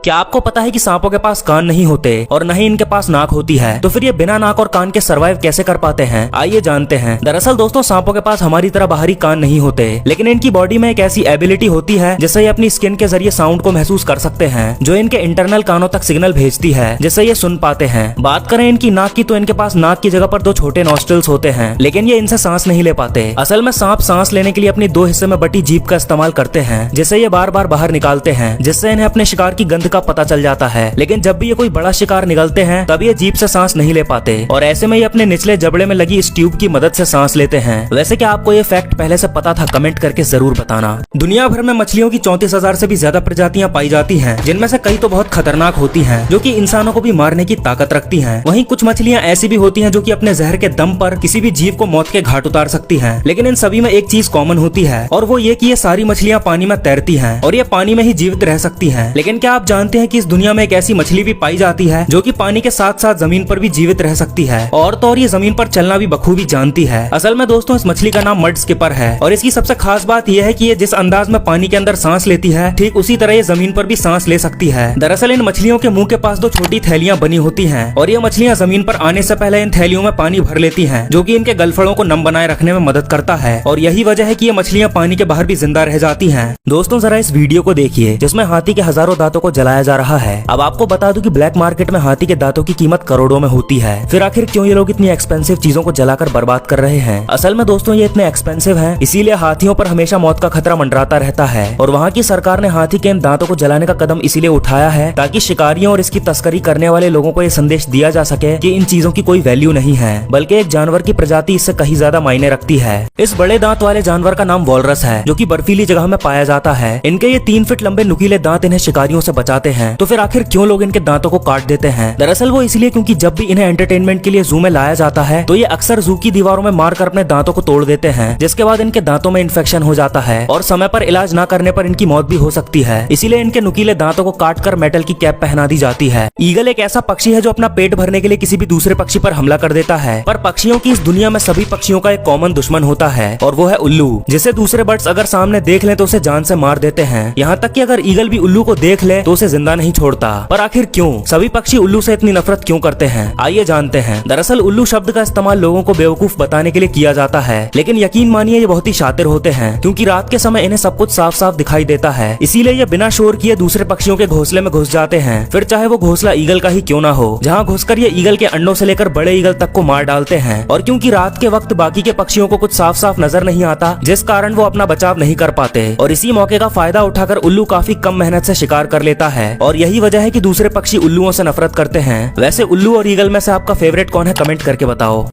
क्या आपको पता है कि सांपों के पास कान नहीं होते और न ही इनके पास नाक होती है? तो फिर ये बिना नाक और कान के सरवाइव कैसे कर पाते हैं? आइए जानते हैं। दरअसल दोस्तों, सांपों के पास हमारी तरह बाहरी कान नहीं होते, लेकिन इनकी बॉडी में एक ऐसी एबिलिटी होती है जिससे ये अपनी स्किन के जरिए साउंड को महसूस कर सकते हैं, जो इनके इंटरनल कानों तक सिग्नल भेजती है, जिससे ये सुन पाते हैं। बात करें इनकी नाक की, तो इनके पास नाक की जगह पर 2 छोटे नॉस्ट्रिल्स होते हैं, लेकिन ये इनसे सांस नहीं ले पाते। असल में सांप सांस लेने के लिए अपनी 2 हिस्से में बटी जीभ का इस्तेमाल करते हैं, जिसे ये बार बार बाहर निकालते हैं, जिससे इन्हें अपने शिकार की गंध का पता चल जाता है। लेकिन जब भी ये कोई बड़ा शिकार निगलते हैं, तब ये जीभ से सांस नहीं ले पाते और ऐसे में ये अपने निचले जबड़े में लगी इस ट्यूब की मदद से सांस लेते हैं। वैसे क्या आपको ये फैक्ट पहले से पता था? कमेंट करके जरूर बताना। दुनिया भर में मछलियों की 34,000 से भी ज्यादा प्रजातियां पाई जाती हैं, जिनमें से कई तो बहुत खतरनाक होती हैं, जो कि इंसानों को भी मारने की ताकत रखती हैं। वहीं कुछ मछलियां ऐसी भी होती हैं जो कि अपने जहर के दम पर किसी भी जीव को मौत के घाट उतार सकती हैं। लेकिन इन सभी में एक चीज कॉमन होती है, और वो ये कि ये सारी मछलियां पानी में तैरती हैं और ये पानी में ही जीवित रह सकती हैं। लेकिन क्या आप जानते हैं कि इस दुनिया में एक ऐसी मछली भी पाई जाती है जो कि पानी के साथ साथ जमीन पर भी जीवित रह सकती है, और तो और ये जमीन पर चलना भी बखूबी जानती है। असल में दोस्तों, इस मछली का नाम मड स्किपर है, और इसकी सबसे खास बात यह है कि ये जिस अंदाज में पानी के अंदर सांस लेती है, ठीक उसी तरह ये जमीन पर भी सांस ले सकती है। दरअसल इन मछलियों के मुंह के पास 2 छोटी थैलियां बनी होती हैं, और ये मछलियां जमीन पर आने से पहले इन थैलियों में पानी भर लेती हैं, जो कि इनके गलफड़ों को नम बनाए रखने में मदद करता है, और यही वजह है कि ये मछलियां पानी के बाहर भी जिंदा रह जाती हैं। दोस्तों, जरा इस वीडियो को देखिए जिसमें हाथी के हजारों दांतों को जलाया जा रहा है। अब आपको बता दूं कि ब्लैक मार्केट में हाथी के दांतों की कीमत करोड़ों में होती है। फिर आखिर क्यों ये लोग इतनी एक्सपेंसिव चीजों को जलाकर बर्बाद कर रहे हैं? असल में दोस्तों, ये इतने एक्सपेंसिव हैं, इसीलिए हाथियों पर हमेशा मौत का खतरा मंडराता रहता है, और वहाँ की सरकार ने हाथी के इन दांतों को जलाने का कदम इसीलिए उठाया है ताकि शिकारियों और इसकी तस्करी करने वाले लोगों को ये संदेश दिया जा सके कि इन चीजों की कोई वैल्यू नहीं है, बल्कि एक जानवर की प्रजाति इससे कहीं ज्यादा मायने रखती है। इस बड़े दांत वाले जानवर का नाम वॉलरस है, जो कि बर्फीली जगह में पाया जाता है। इनके ये 3 फीट लंबे नुकीले दांत इन्हें शिकारियों से बचाते हैं। तो फिर आखिर क्यों लोग इनके दांतों को काट देते हैं? दरअसल वो इसलिए क्योंकि जब भी इन्हें एंटरटेनमेंट के लिए जू में लाया जाता है, तो ये अक्सर जू की दीवारों में मारकर अपने दांतों को तोड़ देते हैं, जिसके बाद इनके दांतों में इन्फेक्शन हो जाता है और समय पर इलाज न करने पर इनकी मौत भी हो सकती है। इसीलिए इनके नुकीले दांतों को काटकर मेटल की कैप पहना दी जाती है। ईगल एक ऐसा पक्षी है जो अपना पेट भरने के लिए किसी भी दूसरे पक्षी पर हमला कर देता है, पर पक्षियों की इस दुनिया में सभी पक्षियों का एक कॉमन दुश्मन होता है, और वो है उल्लू, जिसे दूसरे बर्ड्स अगर सामने देख लें तो उसे जान से मार देते हैं। यहाँ तक कि अगर ईगल भी उल्लू को देख ले तो उसे जिंदा नहीं छोड़ता। पर आखिर क्यों सभी पक्षी उल्लू से इतनी नफरत क्यों करते हैं? आइए जानते हैं। दरअसल उल्लू शब्द का इस्तेमाल लोगों को बेवकूफ बताने के लिए किया जाता है, लेकिन यकीन मानिए ये बहुत ही शातिर होते हैं, क्योंकि रात के समय इन्हें सब कुछ साफ साफ दिखाई देता है। इसीलिए ये बिना शोर किए दूसरे पक्षियों के घोंसले में घुस जाते हैं, फिर चाहे वो घोंसला ईगल का ही क्यों ना हो, जहाँ घुसकर ये ईगल के अंडों से लेकर बड़े ईगल तक को मार डालते हैं। और क्योंकि रात के वक्त बाकी के पक्षियों को कुछ साफ साफ नजर नहीं आता, जिस कारण वो अपना बचाव नहीं कर पाते, और इसी मौके का फायदा उठाकर उल्लू काफी कम मेहनत से शिकार कर लेता है, और यही वजह है कि दूसरे पक्षी उल्लुओं से नफरत करते हैं। वैसे उल्लू और ईगल में से आपका फेवरेट कौन है? कमेंट करके बताओ।